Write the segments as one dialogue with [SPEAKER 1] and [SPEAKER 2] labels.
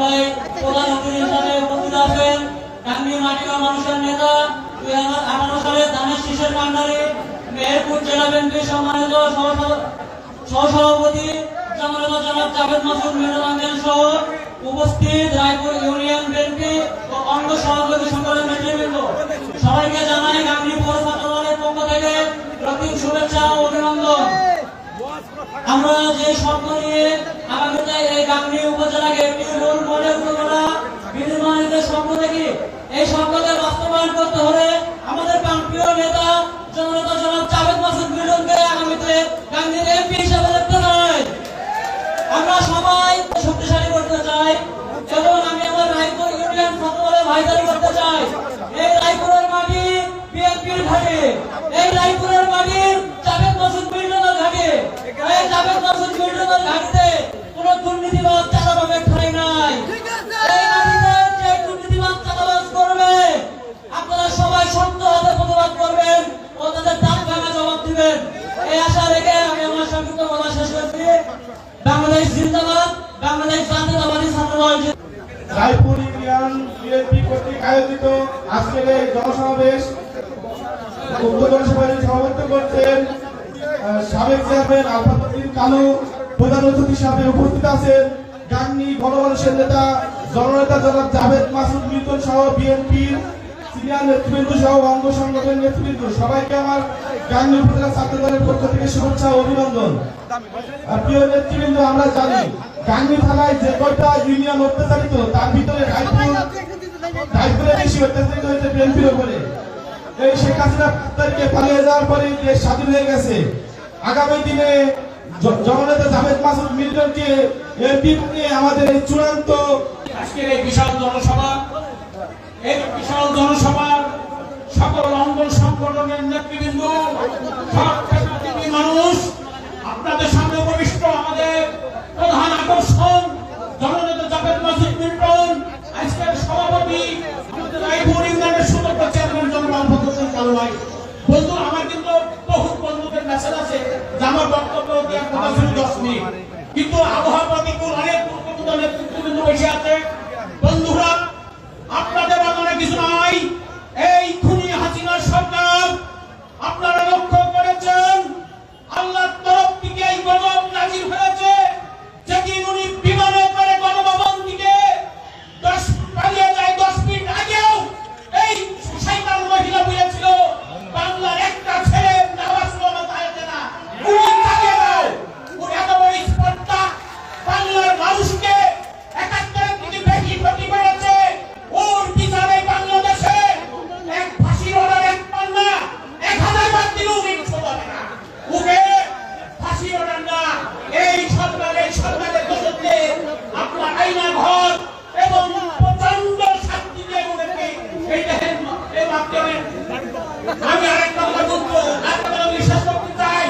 [SPEAKER 1] সবাই প্রধান অতিথি হিসাবে উপস্থিত আছেন গাংনী মাটিকা মানুষের নেতা 2018 সালে ধানের শীষের কাণ্ডারি মেহেরপুর জেলা বিএনপির সম্মানিত সহসভাপতি জনাব জাভেদ মাসুদ মির্জা আঙ্কেল সহ উপস্থিত রায়পুর ইউনিয়ন বিএনপি ও অঙ্গ সভাপতি সংগঠনের নেতৃবৃন্দ, সবাইকে জানাই গাংনী পৌর ছাত্র দলের পক্ষ থেকে প্রতীক শুভেচ্ছা ও অভিনন্দন। আমরা যে স্বপ্ন নিয়ে আগামীতে এই গাংনী উপজেলাকে একটি রোল মডেল করা বিনির্মাণের স্বপ্ন দেখি, এই স্বপ্নকে বাস্তবায়ন করতে হলে আমাদের প্রিয় নেতা জনাব জাভেদ মাসুদ মির্জাকে আগামীতে গাংনীর এমপি হিসেবে দেখতে চাই। আমরা সবাই শক্তিশালী করতে চাই এবং আমি আমার রায়পুর ইউনিয়ন ছাত্রদলে ভাইদারি করতে চাই। এই রায়পুরের মাটি বিএনপির ঘাটে, এই রায়পুরের মাটি জাভেদ মাসুদ মির্জার ঘাটে, এই জাভেদ মাসুদ মির্জার ঘাটিতে কোন দুর্নীতিবাদ চাঁদাবাজের ঠাঁই নাই। এই মাটিতে যে দুর্নীতিবাদ চাঁদাবাজ করবে আপনারা সবাই শক্ত হাতে প্রতিবাদ করবেন ও তাদের দাঁত ভাঙা জবাব দিবেন। এই আশা রেখে আমি আমার সংক্ষিপ্ত কথা শেষ করছি। বাংলাদেশ জিন্দাবাদ, বাংলাদেশ জাতীয়তাবাদী ছাত্রদল।
[SPEAKER 2] রায়পুর ইউনিয়ন বিএনপি কর্তৃক আয়োজিত আজকের এই জনসমাবেশ উদ্বোধন সভায় সভাপতিত্ব করছেন সাবেক চেয়ারম্যান আলফাতুদ্দিন কালু। প্রধান অতিথি হিসাবে উপস্থিত আছেন গাংনী গণমানুষের নেতা জননেতা জনাব জাভেদ মাসুদ মির্জা সহ বিএনপির সিনিয়র নেতৃবৃন্দ সহ অঙ্গ সংগঠনের নেতৃবৃন্দ। সবাইকে আমার গাংনী উপজেলা ছাত্র দলের পক্ষ থেকে শুভেচ্ছা ও অভিনন্দন। প্রিয় নেতৃবৃন্দ, আমরা জানি গাংনী থানায় যে কয়টা ইউনিয়ন অত্যাচারিত তার ভিতরে রায়পুরে বেশি অত্যাচারিত হয়েছে বিএনপির উপরে। এই শেখ হাসিনা তারিখে পালিয়ে যাওয়ার পরে দেশ স্বাধীন হয়ে গেছে। আগামী দিনে জননেতা জাভেদ মাসুদ মির্জাকে এমপি নিয়ে আমাদের এই চূড়ান্ত
[SPEAKER 3] আজকের এই বিশাল জনসভার সকল অঙ্গ সংগঠনের নেতৃবৃন্দ, মানুষ, আপনাদের সামনে উপবিষ্ট আমাদের প্রধান আকর্ষণ জননেতা জাভেদ মাসুদ মির্জন, আজকের সভাপতি আমাদের রায়পুর ইউনিয়নের সুদক্ষ চেয়ারম্যান জনাব আলফাতুদ্দিন কালু ভাই। বন্ধু, আমার কিন্তু বহু বন্ধুদের মেসেজ আছে যে আমার বক্তব্য দেওয়ার কথা ছিল 10 মিনিট, কিন্তু আবহাওয়া প্রতিকূল, অনেক নেতৃত্ববৃন্দ বসে আছে। বন্ধুরা, আপনাদের অনেক কিছু নাই। এই খুনি হাসিনার সরকার আপনারা লক্ষ্য করেছেন, আল্লাহর তরফ থেকে এই গজব নাজির হয়েছে। যেদিন উনি বিমানে করে গণভবন থেকে পালিয়ে যায় 10 মিনিট আগেও এই শয়তান মহিলা বলেছিল বাংলার একটা ছেলে নামাজ পড়তে আসে না, উনি তাকে দাও। ওর এত বড় স্পর্ধা বাংলার মানুষকে 71 থেকে বেশি ক্ষতি করেছে। ওর বিচারে বাংলাদেশে এক ফাঁসির অর্ডার এক পান্না 1000 বার দিলেও মিথ্যা হবে না। ওকে ফাঁসি অর্ডার না, এই সরকারের দোষে আপনার আইনা ঘর এবং প্রচন্ড শাস্তি দিয়ে উঠেছে। এই দেখেন এই মাধ্যমে আমি আরেকটা কথা বলবো, আপনারা বিশ্বাস করতে চাই,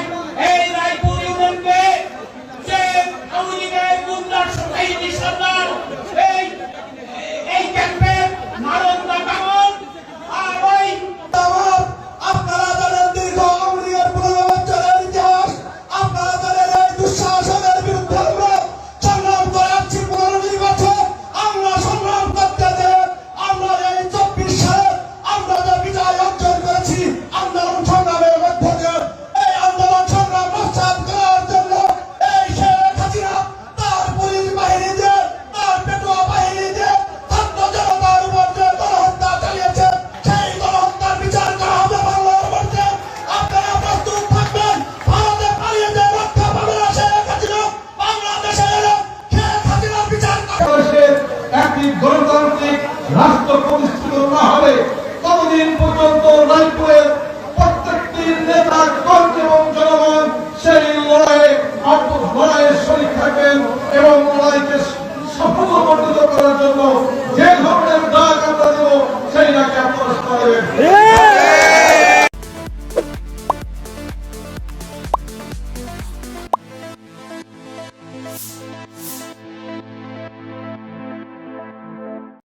[SPEAKER 3] এই রায়পুর ইউনিয়নকে যে আওয়ামী লীগের গুন্ডার বাহিনী সরকার এই ক্যাম্পে মারণ না কামন আর ওই
[SPEAKER 2] আপনারা জানেন দীর্ঘ আওয়ামী লীগের 15 বছরের ইতিহাস। আপনারা জানেন এই দুঃশাসনের বিরুদ্ধে আমরা সংগ্রাম করে আসছি 15 বছর। আমরা সংগ্রাম করতে যে আমরা এই 24 সালে আমরা যে বিজয় অর্জন করেছি আন্দোলন সংগ্রামের মধ্যে দিয়ে, এই আন্দোলন সংগ্রাম প্রস্তাব করার জন্য এই শেখ হাসিনা তার পুলিশ বাহিনী দিয়ে, তার পেটুয়া বাহিনী দিয়ে ছাত্র জনতার উপর যে গণহত্যা চালিয়েছে, সেই গণহত্যার বিচার করা হবে বাংলার মধ্যে। আপনারা প্রস্তুত থাকবেন। ভারতে পালিয়ে যে রক্ষা পাবে না শেখ হাসিনা, বাংলাদেশে এলে শেখ হাসিনার বিচার
[SPEAKER 4] একটি গণতান্ত্রিক রাষ্ট্র প্রতিষ্ঠিত না হবে ততদিন পর্যন্ত রায়পুরের প্রত্যেকটি নেতা কর্মী এবং জনগণ সেই লড়াইয়ে শরীক থাকবেন এবং লড়াইকে সফলমণ্ডিত করার জন্য যে ধরনের ডাক আমরা দেব সেই ডাকে আপনারা করবেন।